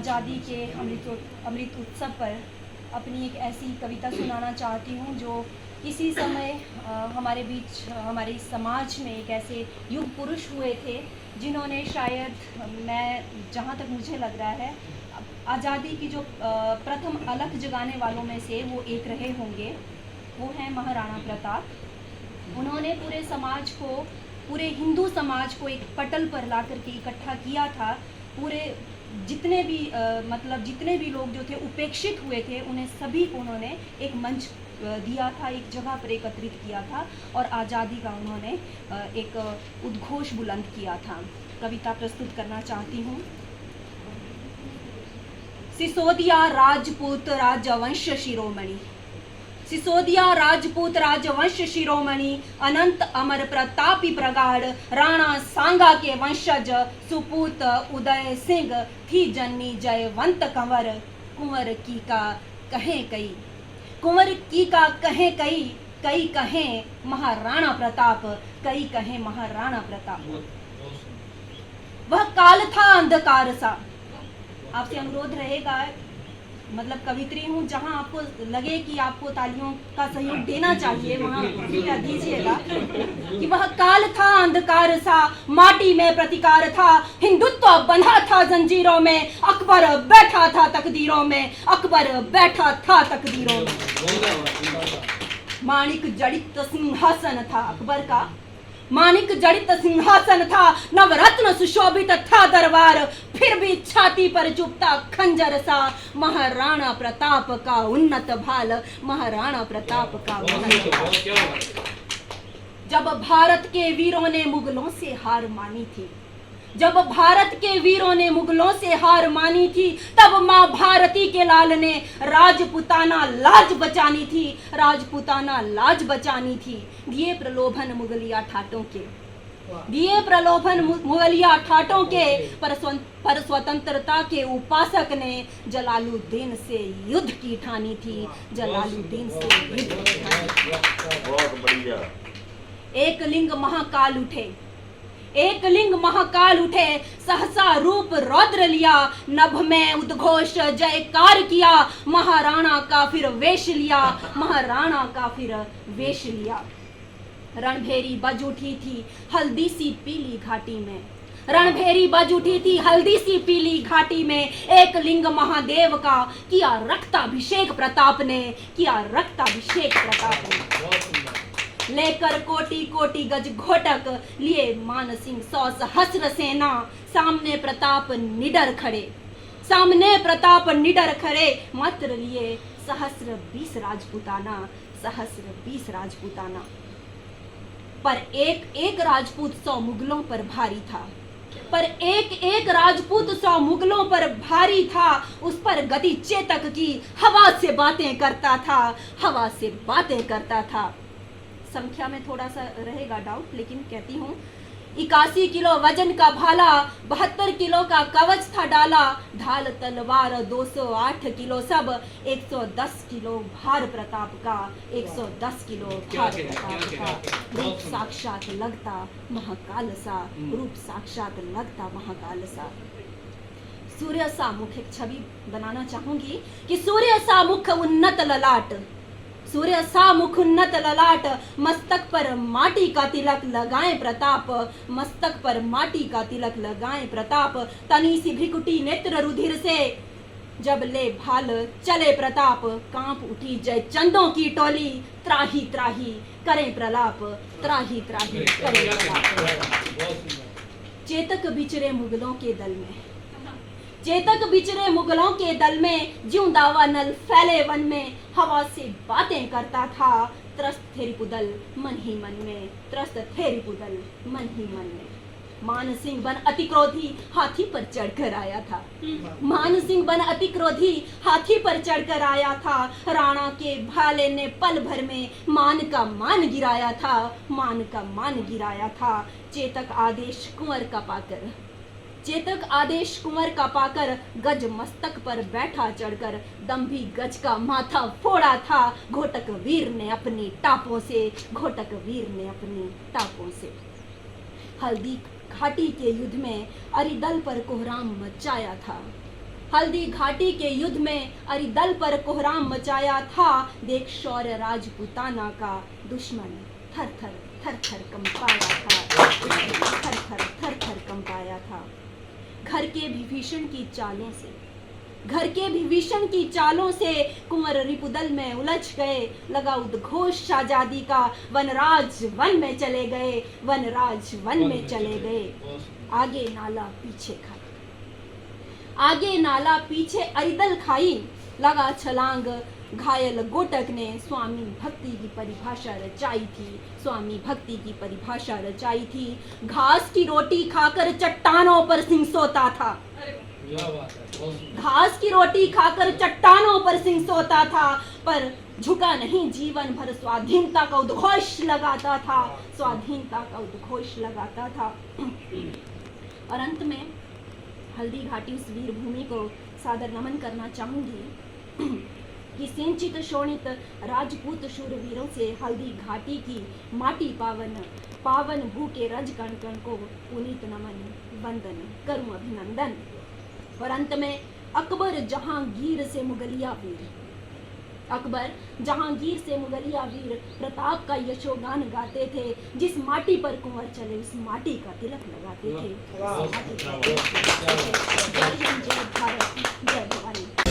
आज़ादी के अमृत उत्सव पर अपनी एक ऐसी कविता सुनाना चाहती हूँ जो किसी समय हमारे बीच हमारे समाज में एक ऐसे युग पुरुष हुए थे जिन्होंने शायद मैं जहाँ तक मुझे लग रहा है आज़ादी की जो प्रथम अलख जगाने वालों में से वो एक रहे होंगे। वो हैं महाराणा प्रताप। उन्होंने पूरे समाज को, पूरे हिंदू समाज को एक पटल पर ला करके इकट्ठा किया था। पूरे जितने भी लोग जो थे उपेक्षित हुए थे उन्हें सभी को उन्होंने एक मंच दिया था, एक जगह पर एकत्रित किया था और आज़ादी का उन्होंने एक उद्घोष बुलंद किया था। कविता प्रस्तुत करना चाहती हूँ। सिसोदिया राजपूत राजवंश शिरोमणि, सिसोदिया राजपूत राजवंश शिरोमणि, अनंत अमर प्रतापी प्रगाढ़, राणा सांगा के वंशज सुपूत उदय सिंह, थी जन्मी जयवंत कंवर, कुंवर की का कहें कई, कुंवर की का कहें कई, कई कहें महाराणा प्रताप, कई कहें महाराणा प्रताप। वह काल था अंधकार सा। आपसे अनुरोध रहेगा, मतलब कवित्री हूँ, जहाँ आपको लगे कि आपको तालियों का सहयोग देना चाहिए वहाँ दीजिएगा कि वह काल था अंधकार सा, माटी में प्रतिकार था, हिंदुत्व बंधा था जंजीरों में, अकबर बैठा था तकदीरों में, अकबर बैठा था तकदीरों में। माणिक जड़ित सिंहासन था अकबर का, माणिक जड़ित सिंहासन था, नवरत्न सुशोभित था दरबार, फिर भी छाती पर चुभता खंजर सा, महाराणा प्रताप का उन्नत भाल, महाराणा प्रताप का उन्नत भाल। जब भारत के वीरों ने मुगलों से हार मानी थी, जब भारत के वीरों ने मुगलों से हार मानी थी, तब मां भारती के लाल ने राजपुताना लाज बचानी थी, राजपुताना लाज बचानी थी। दिए प्रलोभन मुगलिया ठाटों के, दिए प्रलोभन मुगलिया ठाटों के, पर स्वतंत्रता के उपासक ने जलालुद्दीन से युद्ध की ठानी थी, जलालुद्दीन से युद्ध की ठानी थी। बहुत बढ़िया। एक लिंग महाकाल उठे, एक लिंग महाकाल उठे, सहसा रूप रौद्र लिया, नभ में उद्घोष जयकार किया, महाराणा का फिर वेश लिया, महाराणा का फिर वेश लिया। रणभेरी बज उठी थी हल्दी सी पीली घाटी में, रणभेरी बज उठी थी हल्दी सी पीली घाटी में, एक लिंग महादेव का किया रक्ताभिषेक प्रताप ने, किया रक्ताभिषेक प्रताप ने। लेकर कोटि कोटि गज घोटक, लिए मान सिंह 100 सहस्र सेना, सामने प्रताप निडर खड़े, सामने प्रताप निडर खड़े, मात्र लिए सहस्र 20 राजपुताना, सहस्र 20 राजपुताना। पर एक एक राजपूत 100 मुगलों पर भारी था, पर एक एक राजपूत 100 मुगलों पर भारी था, उस पर गति चेतक की हवा से बातें करता था, हवा से बातें करता था। संख्या में थोड़ा सा रहेगा डाउट, लेकिन कहती हूँ 81 किलो वजन का भाला, 72 किलो का कवच था डाला, ढाल तलवार 208 किलो सब, 110 किलो भार प्रताप का, 110 किलो भार प्रताप का। रूप साक्षात लगता महाकाल सा, रूप साक्षात लगता महाकाल सा। सूर्य सा मुख, एक छवि बनाना चाहूंगी कि सूर्य सा मुख उन्नत ललाट, सूर्य सा मुख उन्नत ललाट, मस्तक पर माटी का तिलक लगाए प्रताप, मस्तक पर माटी का तिलक लगाए प्रताप। तनी सी भ्रिकुटी नेत्र रुधिर से, जब ले भाल चले प्रताप, कांप उठी जय चंदों की टोली, त्राही त्राही करें प्रलाप, त्राही त्राही करें प्रलाप। चेतक बिचरे मुगलों के दल में, चेतक बिचरे मुगलों के दल में, ज्यों दावा नल फैले वन में, हवा से बातें करता था, त्रस्त थे रिपुदल मन ही मन में, त्रस्त थे रिपुदल मन ही मन में। मान सिंह बन अति क्रोधी हाथी पर चढ़कर आया था, मान सिंह बन अति क्रोधी हाथी पर चढ़कर आया था, राणा के भाले ने पल भर में मान का मान गिराया था, मान का मान गिराया था। चेतक आदेश कुंवर का पाकर, चेतक आदेश कुंवर का पाकर, गज मस्तक पर बैठा चढ़कर, दम्भी गज का माथा फोड़ा था, घोटक वीर ने अपनी टापों से, घोटक वीर ने अपनी टापों से। हल्दी घाटी के युद्ध में अरिदल पर कोहराम मचाया था, हल्दी घाटी के युद्ध में अरिदल पर कोहराम मचाया था। देख शौर्य राजपूताना का, दुश्मन थर थर कंपाया था, थर थर कंपाया था। घर के विभीषण की चालों से, घर के विभीषण की चालों से कुंवर रिपुदल में उलझ गए। लगा उद्घोष आजादी का, वनराज वन में चले गए, वनराज वन में चले गए। आगे नाला पीछे खाई, आगे नाला पीछे अरिदल खाई। लगा छलांग घायल गोटक ने, स्वामी भक्ति की परिभाषा रचाई थी, स्वामी भक्ति की परिभाषा रचाई थी। घास की रोटी खाकर चट्टानों पर सिंह सोता था, घास की रोटी खाकर चट्टानों पर सिंह सोता था, पर झुका नहीं, जीवन भर स्वाधीनता का उद्घोष लगाता था, स्वाधीनता का उद्घोष लगाता था। और अंत में हल्दी घाटी उस वीर भूमि को सादर नमन करना चाहूंगी कि सिंचित शोणित राजपूत शूरवीरों से हल्दी घाटी की माटी पावन, पावन भू के रज कण कण को पुनीत नमन, वंदन करूं अभिनंदन। और अंत में अकबर जहांगीर से मुगलिया वीर, अकबर जहांगीर से मुगलिया वीर प्रताप का यशोगान गाते थे। जिस माटी पर कुंवर चले उस माटी का तिलक लगाते थे। जय हिंद, जय भारत, जय भवानी।